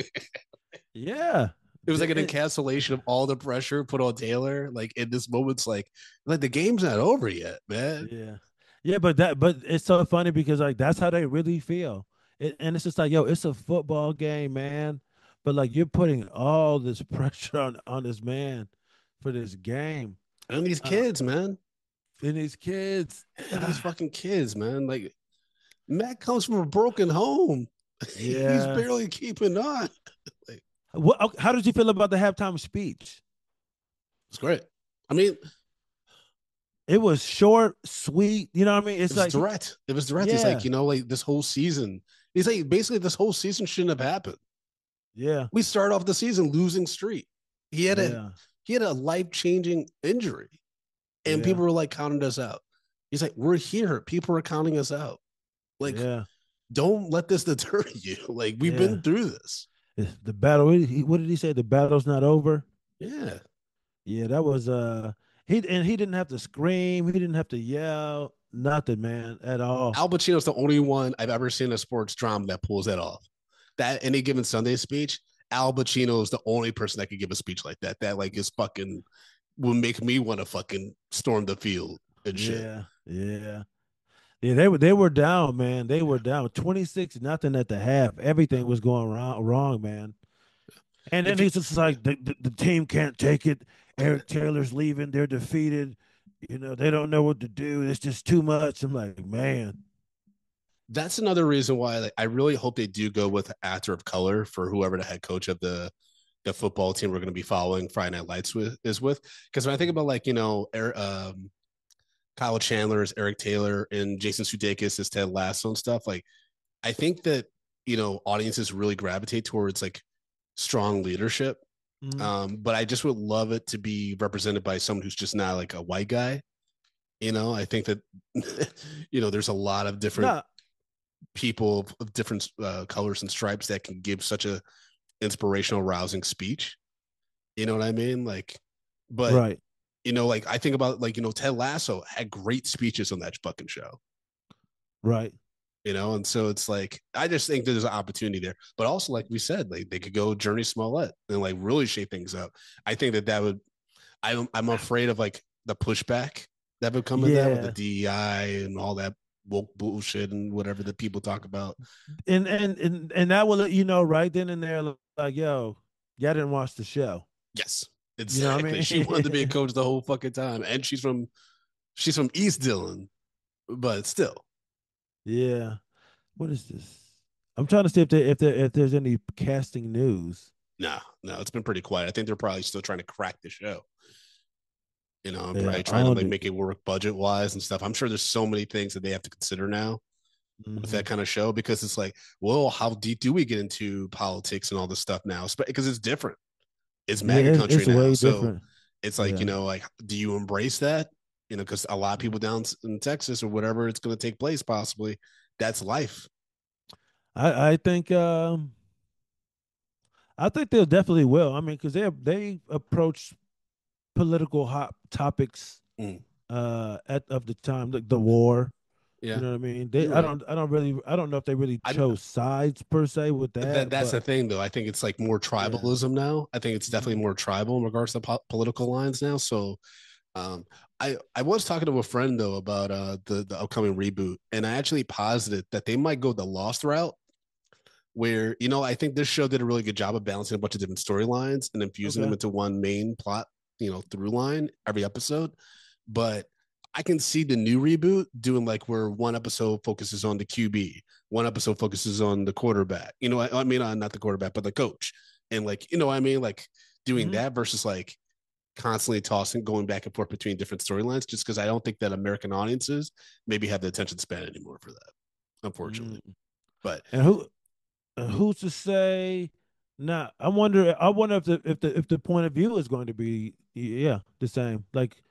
Yeah. It was like an It- encapsulation of all the pressure put on Taylor. Like in this moment's like the game's not over yet, man. yeah. Yeah, but it's so funny because like that's how they really feel. And it's just like, yo, it's a football game, man. But like you're putting all this pressure on this man for this game. And these Uh kids, man. and these kids. And these fucking kids, man. Like Matt comes from a broken home. He's Yeah. barely keeping on. Like, How did you feel about the halftime speech? it's great. I mean, It was short, sweet. You know what I mean? it It's was like, direct. It was direct. He's like, yeah, like this whole season. He's like, basically, this whole season shouldn't have happened. yeah, We start off the season losing streak. He had a yeah, he had a life changing injury, and yeah, people were like counting us out. He's like, we're here. People are counting us out. Like, yeah. don't let this deter you. Like we've Yeah. been through this. The battle. What did he say? The battle's not over. Yeah. Yeah, that was he didn't have to scream, he didn't have to yell, nothing, man, at all. Al Pacino's the only one I've ever seen in a sports drama that pulls that off. That any given Sunday speech, Al Pacino is the only person that could give a speech like that. That like is fucking will make me want to fucking storm the field and shit. Yeah, yeah. Yeah, they were down, man. They were down 26 nothing at the half. Everything was going wrong, man. And then If you, he's just yeah, like the team can't take it. Eric Taylor's leaving. They're defeated. They don't know what to do. It's just too much. I'm like, man. that's another reason why like, I really hope they do go with actor of color for whoever the head coach of the football team we're going to be following Friday Night Lights with is with. Because when I think about like Kyle Chandler as Eric Taylor and Jason Sudeikis as Ted Lasso and stuff, like I think that audiences really gravitate towards like strong leadership. Mhm. But I just would love it to be represented by someone who's just not like a white guy. I think that there's a lot of different No, people of different colors and stripes that can give such a inspirational, rousing speech. You know what I mean? Like, but right, like I think about like Ted Lasso had great speeches on that fucking show. right. And so it's like I just think there's an opportunity there, but also like we said, like they could go Journey Smollett and like really shape things up. I think that would. I'm afraid of like the pushback that would come in that with the Yeah. DEI and all that woke bullshit and whatever that people talk about. And that will let you know right then and there, like, yo, y'all didn't watch the show. Yes, You know what exactly. I She wanted to be a mean? coach the whole fucking time, and she's from East Dillon, but still, Yeah. What is this? I'm trying to see if there's any casting news. no, it's been pretty quiet. I think they're probably still trying to crack the show. I'm Yeah, probably I trying to don't like do. make it work budget wise and stuff. I'm sure there's so many things that they have to consider now with Hmm. that kind of show because it's like, well, how deep do we get into politics and all this stuff now? Because it's different. It's Yeah, MAGA country it's now, way so different. it's like Yeah. like, do you embrace that? Because a lot of people down in Texas or whatever it's going to take place, possibly that's life. I think they definitely will. I mean, because they approach political hot topics Mm. at of the time, like the war. You Yeah, know what I mean? you're right. I don't know if they really I chose sides per se with that, that's the but thing though. I think it's like more yeah. tribalism now. I think it's definitely Mhm. more tribal in regards to political lines now. So Um, I was talking to a friend though about the upcoming reboot, and I actually posited that they might go the Lost route, where I think this show did a really good job of balancing a bunch of different storylines and infusing them Okay. into one main plot, through line every episode. But I can see the new reboot doing like where one episode focuses on the QB, one episode focuses on the quarterback. I mean, not the quarterback, but the coach, and like I mean, like doing Hmm. that versus like constantly tossing, going back and forth between different storylines, just because I don't think that American audiences maybe have the attention span anymore for that, unfortunately. Mm. But And who's to say? Nah, I wonder if the point of view is going to be, yeah, the same. Like,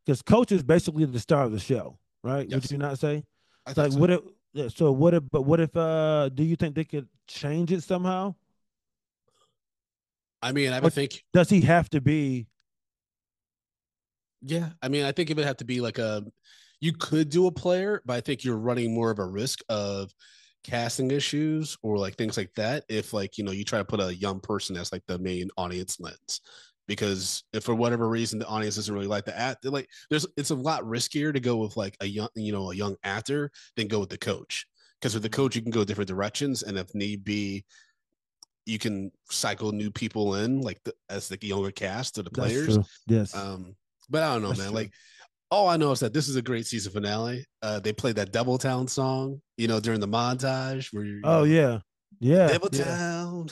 because coach is basically the star of the show, right? Would yes, you not say? I think Like, so. what if? Yeah, so what if? Do you think they could change it somehow, I mean, I or would think, does he have to be? yeah. I mean, I think it would have to be like you could do a player, but I think you're running more of a risk of casting issues or like things like that if like you try to put a young person as like the main audience lens because if for whatever reason the audience doesn't really like the act like it's a lot riskier to go with like a young actor than go with the coach because with the Mm, coach you can go different directions and if need be you can cycle new people in like as the younger cast or the that's players. true. Yes, But I don't know, that's man. true. Like all I know is that this is a great season finale. They played that Double Town song, during the montage where Oh yeah, yeah, Devil yeah. Town.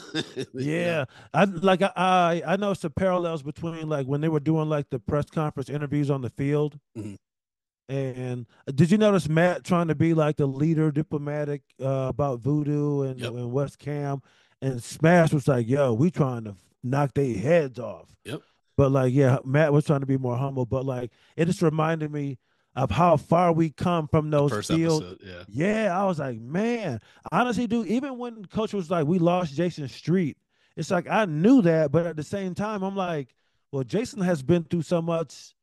Yeah, I know some parallels between like when they were doing like the press conference interviews on the field. Mhm. And did you notice Matt trying to be like the leader, diplomatic about voodoo Yep. and West Cam, and Smash was like, "Yo, we trying to knock their heads off." Yep. But like, yeah, Matt was trying to be more humble. But like, it just reminded me. of how far we come from The those first field. episode, yeah. Yeah, I was like, man, honestly, dude, even when coach was like, we lost Jason Street, it's like I knew that, but at the same time, I'm like, well, Jason has been through so much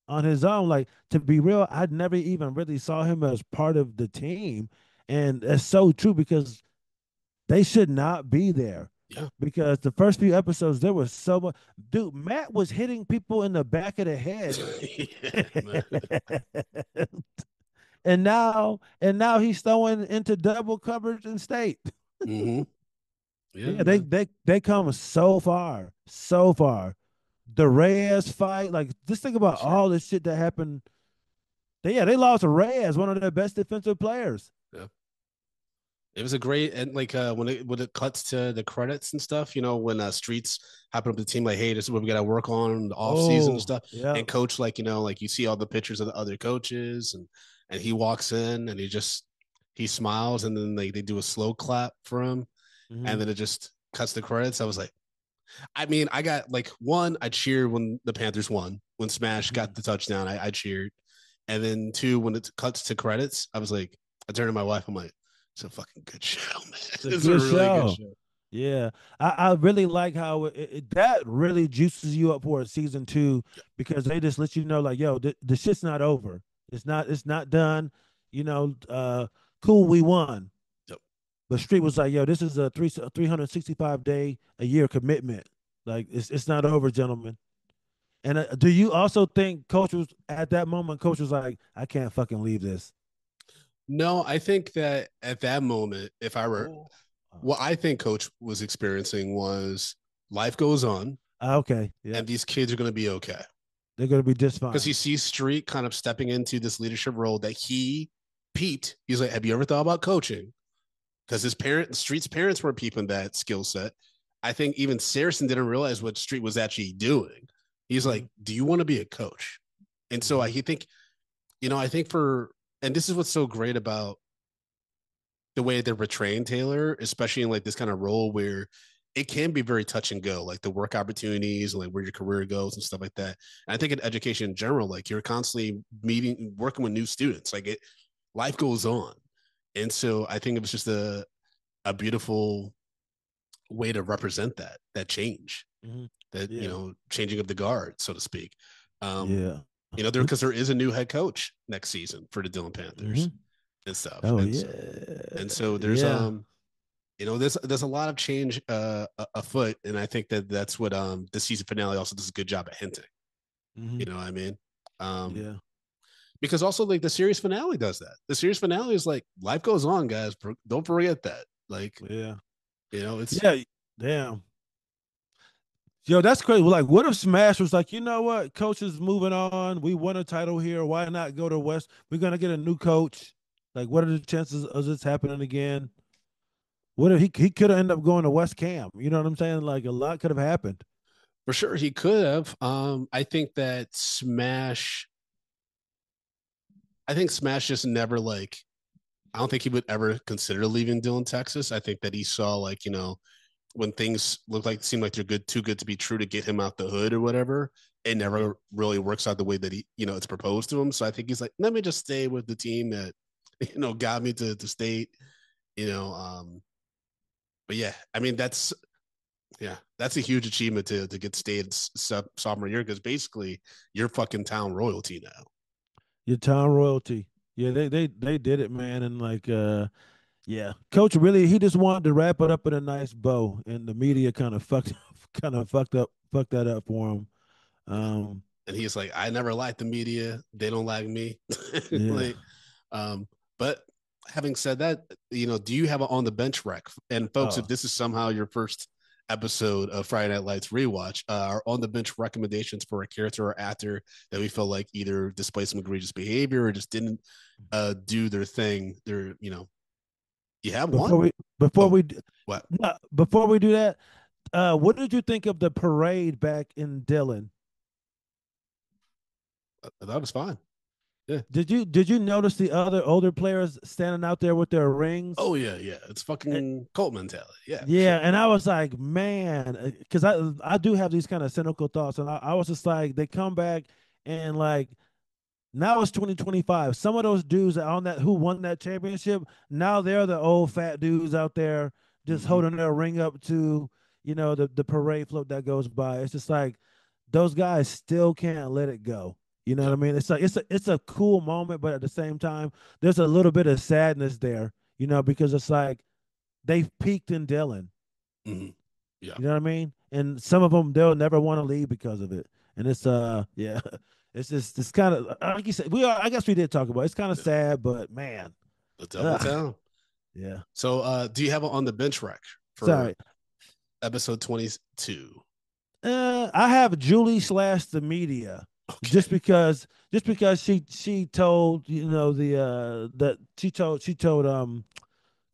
on his own. Like, to be real, I never even really saw him as part of the team. And that's so true because they should not be there. Yeah. Because the first few episodes, there was so much. Dude, Matt was hitting people in the back of the head. Yeah, man. And now he's throwing into double coverage in state. Hmm. Yeah, Yeah, they man. they come so far, so far. The Reyes fight, like just think about all the shit that happened. They lost to Reyes, one of their best defensive players. Yeah. It was a great, and like when it cuts to the credits and stuff, when Streets happen up to the team, like, hey, this is what we gotta work on in the off season and Oh, stuff. yeah. And coach, like, like you see all the pictures of the other coaches, and he walks in and he smiles, and then they do a slow clap for him, and Mhm. then it just cuts the credits. I was like, I mean, I got like one, I cheered when the Panthers won. When Smash got Mhm. the touchdown, I cheered. And then two, when it cuts to credits, I was like, I turned to my wife, I'm like, it's a fucking good show, man. It's a It's a good really good show. show. Yeah, I really like how that really juices you up for a season two because they just let you know like, yo, the shit's not over. It's not done. You know, cool, we won. Yep. But Street was like, yo, this is a 365 day a year commitment. Like it's not over, gentlemen. And do you also think coach was at that moment? Coach was like, I can't fucking leave this. No, I think that at that moment, if I were, Oh, what I think coach was experiencing was life goes on okay, yeah, and these kids are going to be okay. they're gonna be just Because he fine. sees Street kind of stepping into this leadership role that he's like, have you ever thought about coaching? Because Street's parents were peeping that skill set. I think even Saracen didn't realize what Street was actually doing. He's Mm-hmm. like, do you want to be a coach? And so Mm-hmm. I think and this is what's so great about the way they're portraying Taylor, especially in like this kind of role where it can be very touch and go, like the work opportunities and like where your career goes and stuff like that. And I think in education in general, like you're constantly working with new students. Life goes on. And so I think it was just a beautiful way to represent that change, Mm-hmm. that Yeah, changing of the guard, so to speak. Um, yeah. because there is a new head coach next season for the Dillon Panthers Mm-hmm. and stuff, Oh and yeah, so there's yeah. there's a lot of change afoot, and I think that's what the season finale also does a good job at hinting. Mm-hmm. You know what I mean? Um, Yeah, because also like the series finale does that. The series finale is like life goes on, guys. Don't forget that. Like yeah, it's yeah. Damn. Yo, that's crazy. Like, what if Smash was like, you know what? Coach is moving on. We won a title here. Why not go to West? We're gonna get a new coach. Like, what are the chances of this happening again? What if he could have ended up going to West Cam? You know what I'm saying? Like, a lot could have happened. for sure he could have. I think that Smash just never like. I don't think he would ever consider leaving Dillon, Texas. I think that he saw like when things look like seem like they're too good to be true to get him out the hood or whatever. It Mhm. never really works out the way that it's proposed to him. So I think he's like, let me just stay with the team that got me to state. You know, but yeah, I mean that's a huge achievement to get state sophomore year because basically you're fucking town royalty now. Your town royalty. Yeah, they did it, man. And like, yeah, Coach really he just wanted to wrap it up in a nice bow, and the media kind of fucked that up for him. Um, And he's like, I never liked the media. They don't like me. yeah. like, but having said that, do you have an on the bench rec? And folks, if Oh, this is somehow your first episode of Friday Night Lights rewatch, our on the bench recommendations for a character or actor that we felt like either displayed some egregious behavior or just didn't do their thing. You have before one? we before Oh, we what? no, before we do that, what did you think of the parade back in Dillon? I thought it was fine. Yeah. Did you notice the other older players standing out there with their rings? Oh yeah, yeah. It's fucking cult mentality. Yeah, for Yeah, sure. and I was like, man, because I do have these kind of cynical thoughts, and I was just like, they come back and like Now it's 2025. Some of those dudes on that who won that championship, now they're the old fat dudes out there just Hmm. holding their ring up to, the parade float that goes by. It's just like those guys still can't let it go. You know what I Yep. mean? It's like it's a cool moment, but at the same time, there's a little bit of sadness there, because it's like they've peaked in Dylan. Hmm. Yeah. You know what I mean? And some of them they'll never want to leave because of it. And it's yeah, it's kind of like you said. I guess we did talk about it. It's kind of Yeah. sad, but man, The double ugh, town. yeah. So, do you have it on the bench rack for Sorry. episode 22? I have Julie slash the media Okay. just because she told that she told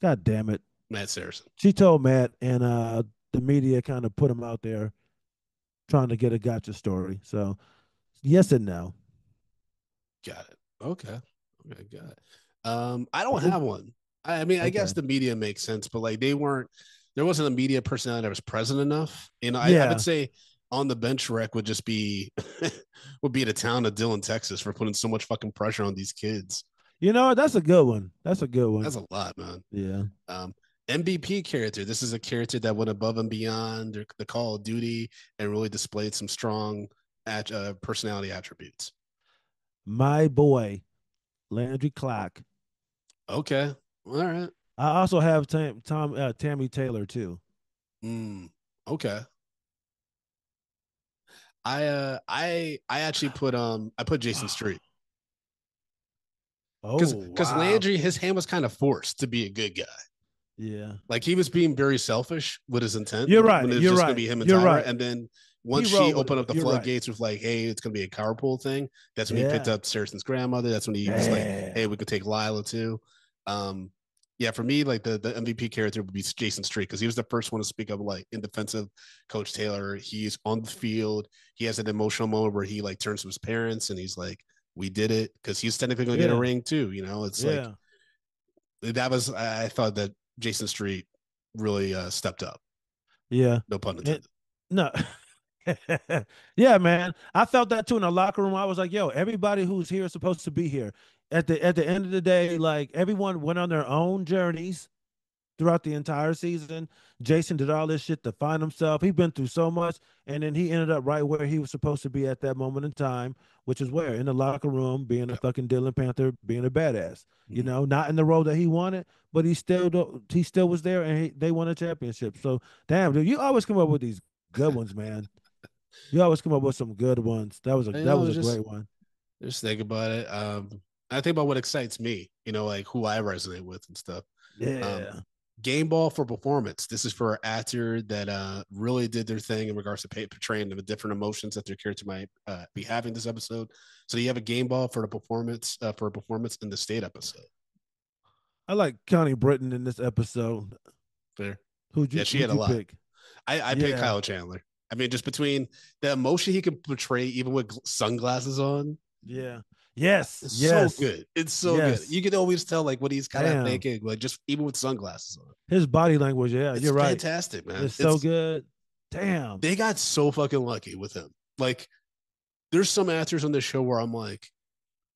God damn it, Matt Saracen. she told Matt, and the media kind of put him out there trying to get a gotcha story. So yes and no. Got it. Okay. Okay. Got it. I don't Who- have one. I mean, I guess Okay. the media makes sense, but like there wasn't a media personality that was present enough. I would Yeah. say on the bench rec would just be would be the town of Dillon, Texas for putting so much fucking pressure on these kids. You know what? That's a good one. That's a good one. That's a lot, man. Yeah. Um, MVP character. This is a character that went above and beyond the Call of Duty and really displayed some strong personality attributes. My boy, Landry Clark. Okay. All right. I also have Tammy Taylor too. Okay. I actually I put Jason Street Oh because wow. Landry, his hand was kind of forced to be a good guy. Yeah. Like he was being very selfish with his intent You're when right. it was You're just gonna right. be him and You're Tyra. right. And then He once she rolled with opened it. up the You're right. floodgates with like, hey, it's gonna be a carpool thing, that's when he picked Yeah. up Saracen's grandmother. That's when he was like, hey, Yeah. we could take Lila too. Um, yeah, for me, like the MVP character would be Jason Street because he was the first one to speak up like in defense of Coach Taylor. He's on the field. He has an emotional moment where he like turns to his parents and he's like, "We did it," because he's technically gonna get a Yeah. ring too. It's like Yeah. that was. I thought that Jason Street really stepped up. Yeah. No pun It, intended. no. Yeah, man. I felt that too in the locker room. I was like, yo, everybody who's here is supposed to be here. At the end of the day, like everyone went on their own journeys throughout the entire season. Jason did all this shit to find himself. He's been through so much, and then he ended up right where he was supposed to be at that moment in time, which is where in the locker room, being a Yeah. fucking Dillon Panther, being a badass. Mhm. Not in the role that he wanted, but he still was there, and they won a championship. So damn, dude, you always come up with these good ones, man. You always come up with some good ones. That was a You that know, was a just great one. just think about it. I think about what excites me. Like who I resonate with and stuff. Um, Yeah. Game Ball for performance. This is for an actor that really did their thing in regards to portraying the different emotions that their character might be having this episode. So you have a Game Ball for the performance for a performance in the state episode. I like Connie Britton in this episode. Fair. Who'd Yeah, you she had who'd a you lot. pick? I picked Yeah. Kyle Chandler. I mean, just between the emotion he can portray, even with sunglasses on, Yeah. Yes. it's so Yes. good. It's so good. Yes. You can always tell like what he's kind of Damn. thinking, like just even with sunglasses on. His body language. Yeah, It's you're right. fantastic, man. It's so good. Damn. They got so fucking lucky with him. Like, there's some actors on this show where I'm like,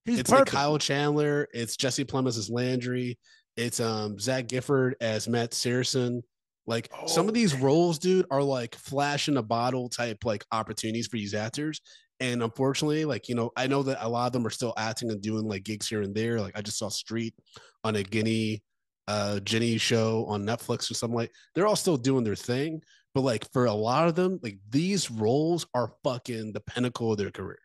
He's it's like perfect. Kyle Chandler, it's Jesse Plemons as Landry, it's Zach Gifford as Matt Saracen. Like some of Oh, these damn. roles, dude, are like flash in a bottle type like opportunities for these actors. And unfortunately, like, I know that a lot of them are still acting and doing like gigs here and there. Like I just saw Street on a Jenny show on Netflix or something like they're all still doing their thing. But like for a lot of them, like these roles are fucking the pinnacle of their career.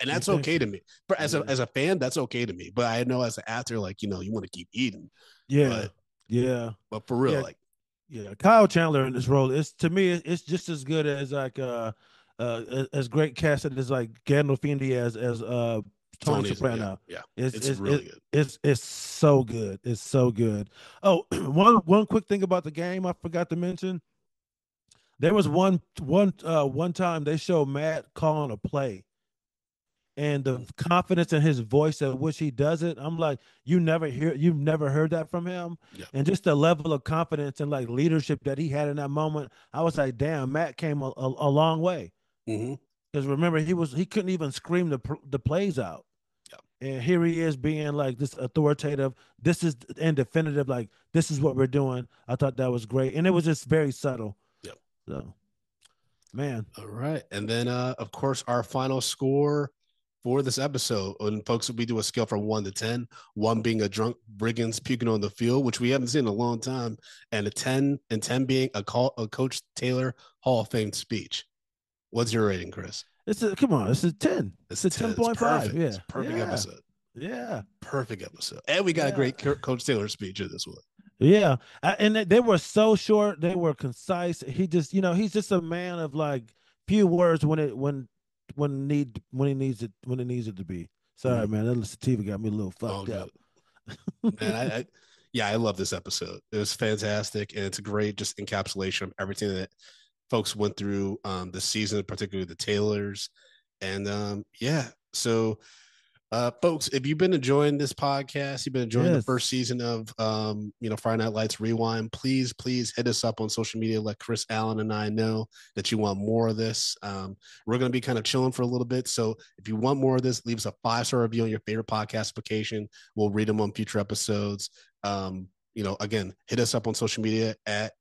And You that's think okay so? to me. But as a Yeah. as a fan, that's okay to me. But I know as an actor, like, you want to keep eating. Yeah. But Yeah. but for real, Yeah. like Yeah. Kyle Chandler in this role is to me it's just as good as like as great casting as like Gandolfini as Tony Tony's, yeah, Soprano. yeah. It's It's it's really it, good. it's so good. It's so good. Oh, one quick thing about the game I forgot to mention. There was one time they showed Matt calling a play and the confidence in his voice at which he does it. I'm like, you've never heard that from him. Yeah. And just the level of confidence and like leadership that he had in that moment, I was like, damn, Matt came a long way. Mm-hmm. Because remember, he couldn't even scream the plays out. Yeah. and here he is being like this authoritative. This is and definitive. Like this is what we're doing. I thought that was great, and it was just very subtle. Yep. So, man, All right. And then, of course, our final score for this episode. And folks, we do a scale from 1 to 10, 1 being a drunk brigands puking on the field, which we haven't seen in a long time, and a 10 and 10 being a Coach Taylor Hall of Fame speech. What's your rating, Chris? come on, it's a 10. It's a 10. It's 10.5. perfect. Yeah. It's a perfect episode. Yeah. Perfect episode. And we got a great Coach Taylor speech in this one. Yeah. And they were so short. They were concise. He just, he's just a man of like few words when he needs it to be. Sorry, man. That sativa got me a little fucked up. Man, I love this episode. It was fantastic, and it's a great just encapsulation of everything that folks went through this season, particularly the Taylors. And so folks, if you've been enjoying this podcast, you've been enjoying the first season of Friday Night Lights Rewind, please hit us up on social media. Let Chris Allen and I know that you want more of this. We're going to be kind of chilling for a little bit, so if you want more of this, leave us a 5-star review on your favorite podcast application. We'll read them on future episodes. Again, hit us up on social media at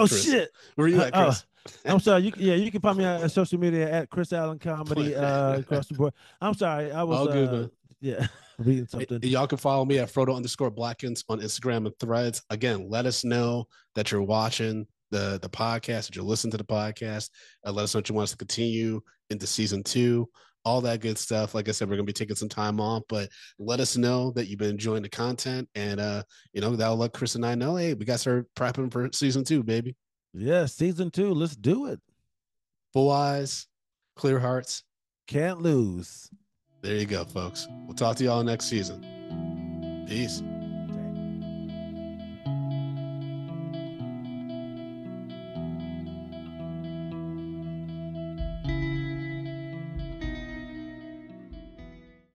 shit. Where are you at, Chris? I'm sorry. You can find me on social media at Chris Allen Comedy across the board. I'm sorry. I was all good, man. reading something. Y'all can follow me at Frodo_Blackens on Instagram and Threads. Again, let us know that you're watching the podcast, that you're listening to the podcast. Let us know what you want us to continue into season 2. All that good stuff. Like I said, we're going to be taking some time off, but let us know that you've been enjoying the content, and that'll let Chris and I know, hey, we got to start prepping for season 2, baby. Yeah, season 2. Let's do it. Full eyes, clear hearts. Can't lose. There you go, folks. We'll talk to y'all next season. Peace.